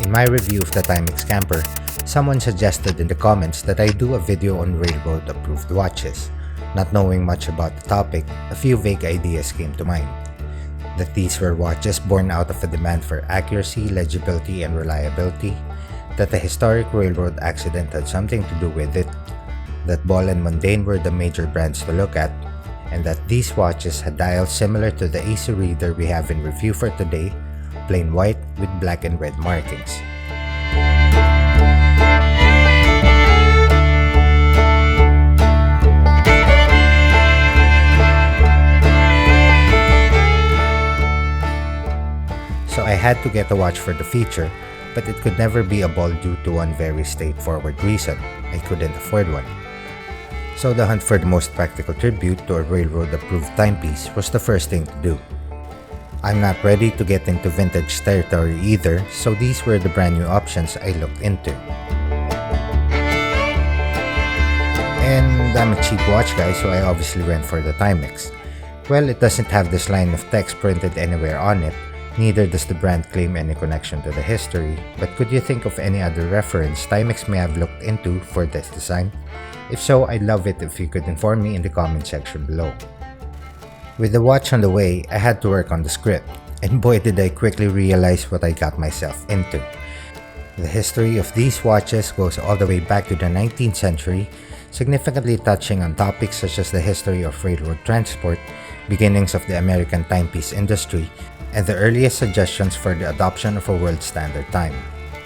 In my review of the Timex Camper, someone suggested in the comments that I do a video on railroad-approved watches. Not knowing much about the topic, a few vague ideas came to mind. That these were watches born out of a demand for accuracy, legibility, and reliability, that the historic railroad accident had something to do with it, that Ball and Mundane were the major brands to look at, and that these watches had dials similar to the Easy Reader we have in review for today, plain white with black and red markings. So I had to get a watch for the feature, but it could never be a Ball due to one very straightforward reason: I couldn't afford one. So the hunt for the most practical tribute to a railroad-approved timepiece was the first thing to do. I'm not ready to get into vintage territory either, so these were the brand new options I looked into. And I'm a cheap watch guy, so I obviously went for the Timex. Well, it doesn't have this line of text printed anywhere on it, neither does the brand claim any connection to the history, but could you think of any other reference Timex may have looked into for this design? If so, I'd love it if you could inform me in the comment section below. With the watch on the way, I had to work on the script, and boy did I quickly realize what I got myself into. The history of these watches goes all the way back to the 19th century, significantly touching on topics such as the history of railroad transport, beginnings of the American timepiece industry, and the earliest suggestions for the adoption of a world standard time.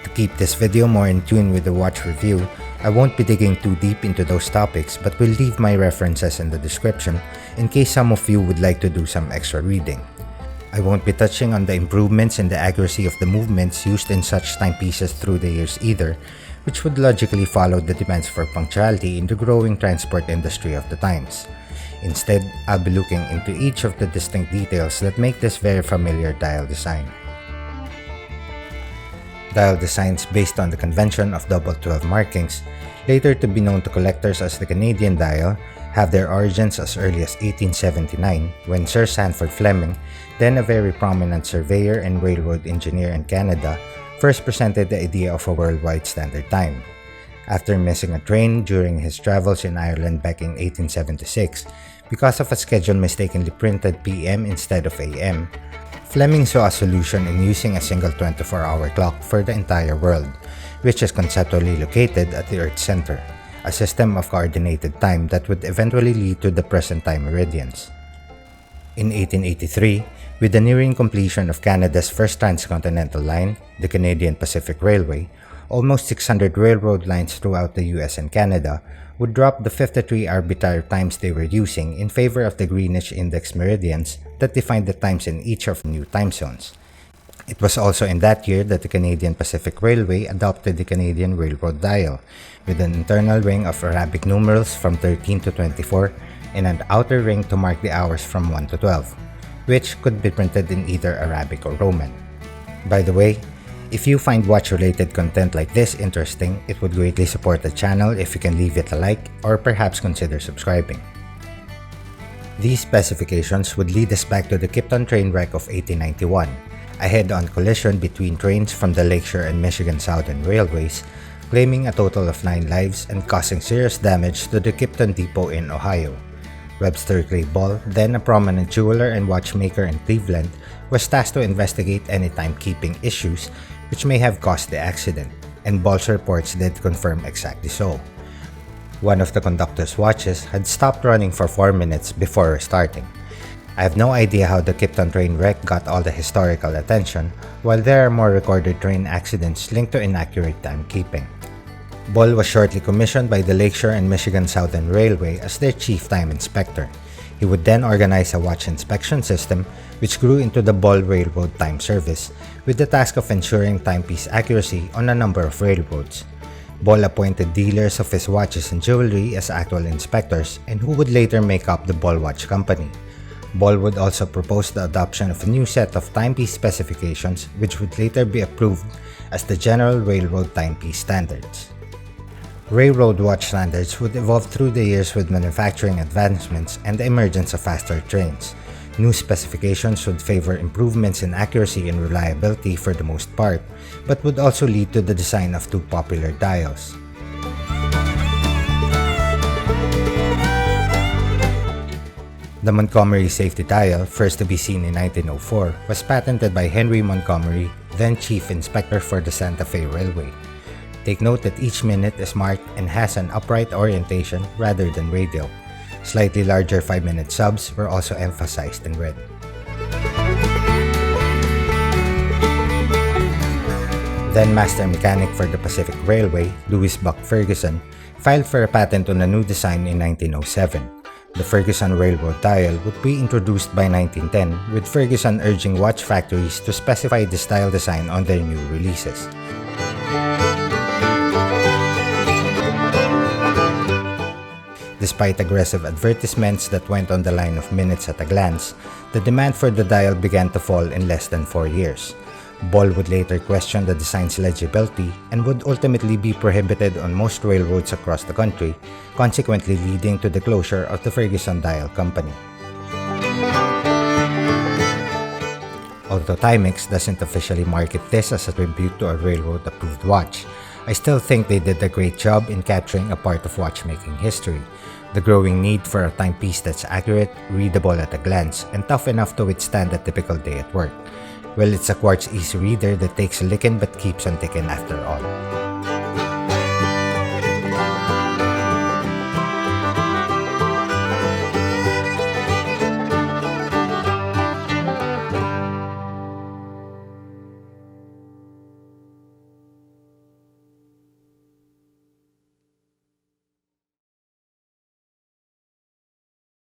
To keep this video more in tune with the watch review, I won't be digging too deep into those topics, but will leave my references in the description in case some of you would like to do some extra reading. I won't be touching on the improvements in the accuracy of the movements used in such timepieces through the years either, which would logically follow the demands for punctuality in the growing transport industry of the times. Instead, I'll be looking into each of the distinct details that make this very familiar dial design. Dial designs based on the convention of double 12 markings, later to be known to collectors as the Canadian dial, have their origins as early as 1879 when Sir Sanford Fleming, then a very prominent surveyor and railroad engineer in Canada, first presented the idea of a worldwide standard time. After missing a train during his travels in Ireland back in 1876, because of a schedule mistakenly printed PM instead of AM, Fleming saw a solution in using a single 24-hour clock for the entire world, which is conceptually located at the Earth's center, a system of coordinated time that would eventually lead to the present time meridians. In 1883, with the nearing completion of Canada's first transcontinental line, the Canadian Pacific Railway, almost 600 railroad lines throughout the US and Canada would drop the 53 arbitrary times they were using in favor of the Greenwich Index meridians that defined the times in each of the new time zones. It was also in that year that the Canadian Pacific Railway adopted the Canadian Railroad Dial, with an internal ring of Arabic numerals from 13 to 24 and an outer ring to mark the hours from 1 to 12, which could be printed in either Arabic or Roman. By the way, if you find watch-related content like this interesting, it would greatly support the channel if you can leave it a like or perhaps consider subscribing. These specifications would lead us back to the Kipton train wreck of 1891, a head-on collision between trains from the Lakeshore and Michigan Southern Railways, claiming a total of 9 lives and causing serious damage to the Kipton Depot in Ohio. Webster Clay Ball, then a prominent jeweler and watchmaker in Cleveland, was tasked to investigate any timekeeping issues which may have caused the accident, and Ball's reports did confirm exactly so. One of the conductor's watches had stopped running for 4 minutes before restarting. I have no idea how the Kipton train wreck got all the historical attention, while there are more recorded train accidents linked to inaccurate timekeeping. Ball was shortly commissioned by the Lakeshore and Michigan Southern Railway as their chief time inspector. He would then organize a watch inspection system which grew into the Ball Railroad Time Service, with the task of ensuring timepiece accuracy on a number of railroads. Ball appointed dealers of his watches and jewelry as actual inspectors, and who would later make up the Ball Watch Company. Ball would also propose the adoption of a new set of timepiece specifications which would later be approved as the General Railroad Timepiece Standards. Railroad watch standards would evolve through the years with manufacturing advancements and the emergence of faster trains. New specifications would favor improvements in accuracy and reliability for the most part, but would also lead to the design of two popular dials. The Montgomery safety dial, first to be seen in 1904, was patented by Henry Montgomery, then Chief Inspector for the Santa Fe Railway. Take note that each minute is marked and has an upright orientation rather than radial. Slightly larger 5-minute subs were also emphasized in red. Then Master Mechanic for the Pacific Railway, Louis Buck Ferguson, filed for a patent on a new design in 1907. The Ferguson Railroad dial would be introduced by 1910, with Ferguson urging watch factories to specify this dial design on their new releases. Despite aggressive advertisements that went on the line of minutes at a glance, the demand for the dial began to fall in less than 4 years. Ball would later question the design's legibility and would ultimately be prohibited on most railroads across the country, consequently leading to the closure of the Ferguson Dial Company. Although Timex doesn't officially market this as a tribute to a railroad-approved watch, I still think they did a great job in capturing a part of watchmaking history, the growing need for a timepiece that's accurate, readable at a glance, and tough enough to withstand a typical day at work. Well, it's a Quartz Easy Reader that takes a licking but keeps on ticking after all.